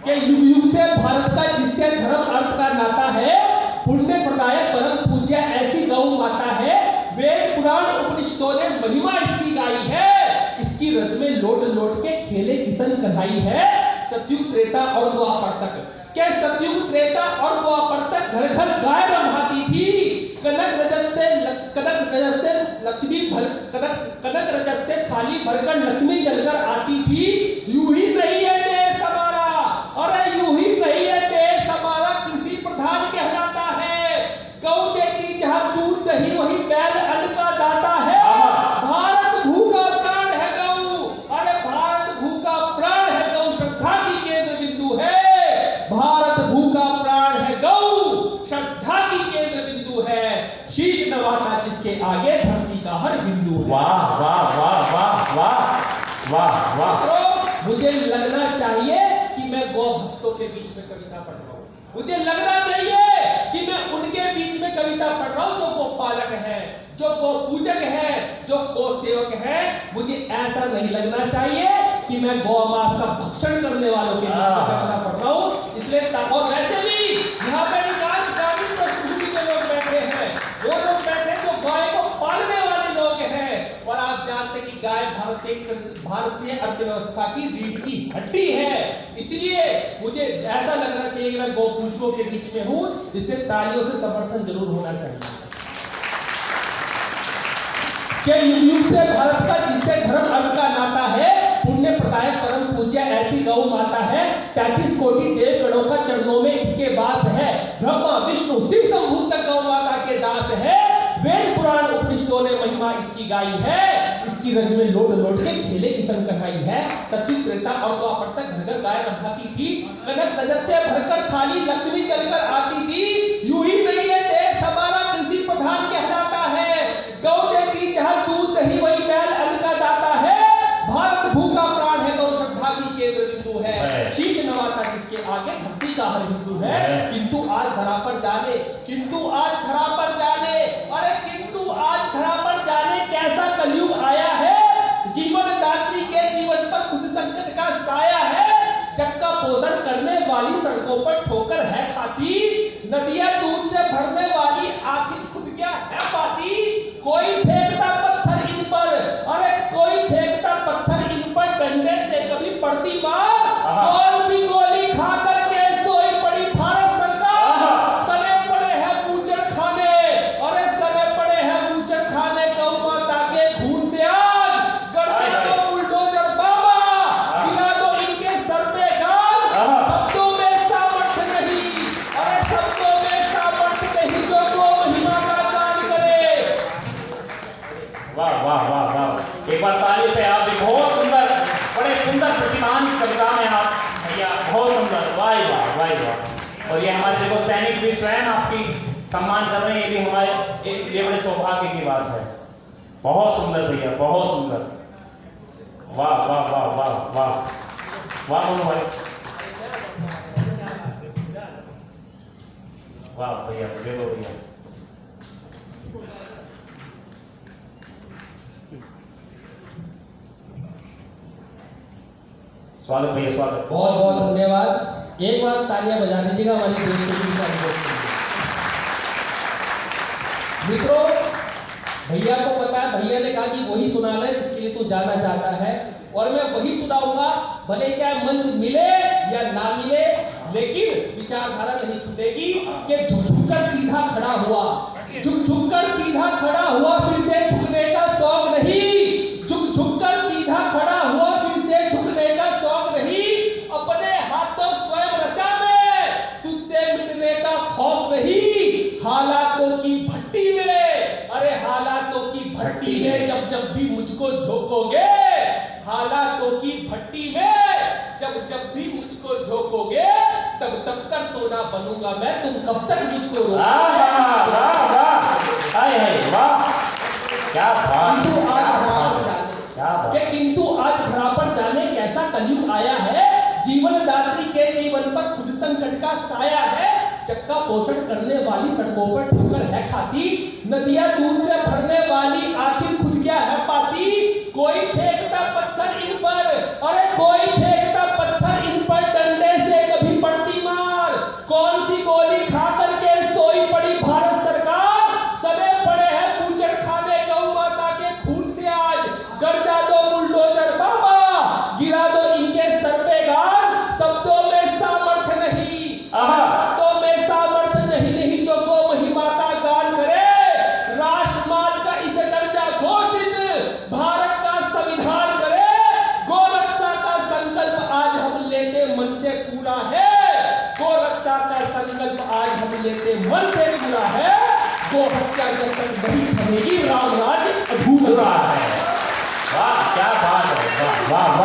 कि युग युग से भारत का जिससे धर्म अर्थ का नाता है, पुण्य प्रदायक परम पूज्य ऐसी गौ माता है। वेद पुराण उपनिषदों ने महिमा इसकी गाई है, इसकी रज में लोट लोट के खेले किशन कढ़ाई है। सतयुग त्रेता और द्वापर तक, क्या सतयुग त्रेता और द्वापर तक घर घर गाय रंभाती थी। कनक रजत से लक्ष्मी कनक रजत से थाली भरकर लक्ष्मी चलकर आती थी। यूं ही नहीं है देश हमारा, अरे यूं ही नहीं है देश हमारा, कृषि प्रधान कहलाता है। गौ देती जहां दूध दही वही बैल अन्न का दाता है। भारत भू का प्राण है गौ, अरे भारत भू का प्राण है गौ, श्रद्धा की केंद्र बिंदु है। भारत भू का प्राण है गौ, श्रद्धा की केंद्र बिंदु है। शीश नवाता जिसके आगे धरती का हर बिंदु है। वाह वाह वाह वाह वाह वाह वाह। तो मुझे लगना चाहिए कि मैं गौ भक्तों के बीच में कविता पढ़ रहा हूँ, मुझे लगना चाहिए कि मैं उनके बीच में कविता पढ़ रहा हूँ जो गौ पालक है, जो गौ पूजक है, जो गौ सेवक है। मुझे ऐसा नहीं लगना चाहिए कि मैं गौ मांस का भक्षण करने वालों के बीच में कविता पढ़ रहा हूँ। इसलिए और वैसे भी यहाँ पे अधिकांश ग्रामीण पृष्ठभूमि के लोग बैठे हैं, वो लोग बैठे जो गाय को पालने वाले लोग हैं। और आप जानते हैं कि गाय भारतीय अर्थव्यवस्था की रीढ़ की हड्डी है। इसलिए मुझे ऐसा लगना चाहिए कि मैं गौ पूजकों के बीच में हूं, इसलिए तालियों से समर्थन जरूर होना चाहिए। कि युग युग से भारत का जिससे धर्म अर्थ का नाता है, पुण्य प्रदायक परम पूज्य ऐसी गौ माता है। 33 कोटि देव गणों का चरणों में इसके वास है। ब्रह्मा विष्णु शिव शंभु तक गौ माता के दास है। वेद पुराण उपनिषदों ने महिमा इसकी गाई है, इसकी रज में लोट लोट के खेले किशन कढ़ाई है। सतयुग त्रेता और द्वापर तक घर घर गाय रंभाती थी। कनक रजत से भरकर थाली लक्ष्मी चलकर आती थी। यूं ही नहीं है देश हमारा, कृषि प्रधान कहलाता है। गौ देती जहां दूध दही वही बैल अन्न का दाता है। भारत भू का प्राण है गौ, श्रद्धा की केंद्र बिंदु है। शीश नवाता जिसके आगे धरती का हर हिंदू है। किंतु आज धरा पर जाने, किंतु आज धरा पर जाने, अरे किंतु आज धरा पर जाने कैसा कलयुग आया है। जीवन दात्री के जीवन पर खुद संकट का साया है। जग का पोषण करने वाली सड़कों पर ठोकर है खाती। नदियां दूध से भरने वाली आखिर खुद क्या है पाती। कोई फेंकता पत्थर इन पर, अरे कोई फेंकता पत्थर इन पर, डंडे से कभी पड़ती मार। कौन सी गोली खा करके सोई पड़ी भारत सरकार। सने पड़े हैं बूचड़ खाने, अरे सने पड़े हैं बूचड़ खाने। गौ माता के खून से आग गड़का दो बुलडोजर बाबा, गिरा दो इनके सर पे गाज। शब्दों में सामर्थ्य नहीं, अरे शब्दों में सामर्थ्य नहीं जो गौ महिमा का गान करे। वाह वाह वाह वाह। एक बार ताली से आप भी बहुत सुंदर, बड़े सुंदर प्रतिमान इस कविता में आप भैया, बहुत सुंदर। वाह वाह वाह वाह। और ये हमारे देखो सैनिक भी स्वयं आपकी सम्मान कर रहे हैं, ये भी हमारे एक लिए बड़े सौभाग्य की बात है। बहुत सुंदर भैया, बहुत सुंदर। वाह वाह वाह वाह वाह वाह मोनू भाई, वाह भैया, दे दो भैया। स्वागत भैया, स्वागत। बहुत बहुत धन्यवाद। एक बार तालियां बजा दीजिएगा हमारी देश के लिए। मित्रों, भैया को पता है, भैया ने कहा कि वही सुनाना है जिसके लिए तू जाना चाहता है, और मैं वही सुनाऊंगा, भले चाहे मंच मिले या ना मिले, लेकिन विचारधारा नहीं छूटेगी। कि झुक झुक कर सीधा खड़ा हुआ, झुक झुक कर सीधा खड़ा हुआ, फिर से झुकने का शौक नहीं। झुक झुक कर सीधा खड़ा हुआ, फिर से झुकने का शौक नहीं। अपने हाथों स्वयं रचा मैं, तुझसे मिटने का खौफ नहीं। हालातों की भट्टी में, अरे हालातों की भट्टी में जब जब भी मुझको झोंकोगे, हालातों की भट्टी में जब जब भी मुझको झोंकोगे, तब तब कर सोना बनूंगा मैं, तुम कब तक मुझको रोकोगे। वाह वाह वाह, हाय हाय वाह, क्या बात, किंतु आज धरा पर जाने कैसा कलयुग आया है। जीवन दात्री के जीवन पर खुद संकट का साया है। जग का पोषण करने वाली सड़कों पर ठोकर है खाती। नदियां दूध से भरने वाली आखिर खुद क्या है पाती। कोई फेंकता पत्थर इन पर, अरे कोई फेंकता पत्थर इन पर, डंडे से कभी लेते मन से पूरा है, वो हत्या जब तक नहीं थमेगी राम राज्य अधूरा है। वाह क्या बात है, वाह वाह वाह।